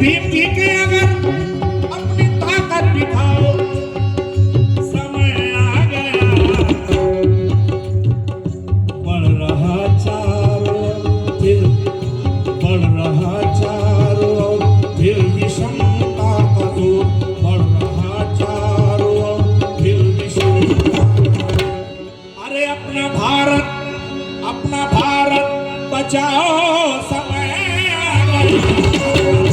भीम जी के अगर अपनी ताकत दिखाओ, समय आ गया, बढ़ रहा चारों फिर, बढ़ रहा चारों फिर विषमता का दूर, बढ़ रहा चारों फिर विषमता। अरे अपना भारत बचाओ, समय आ गया।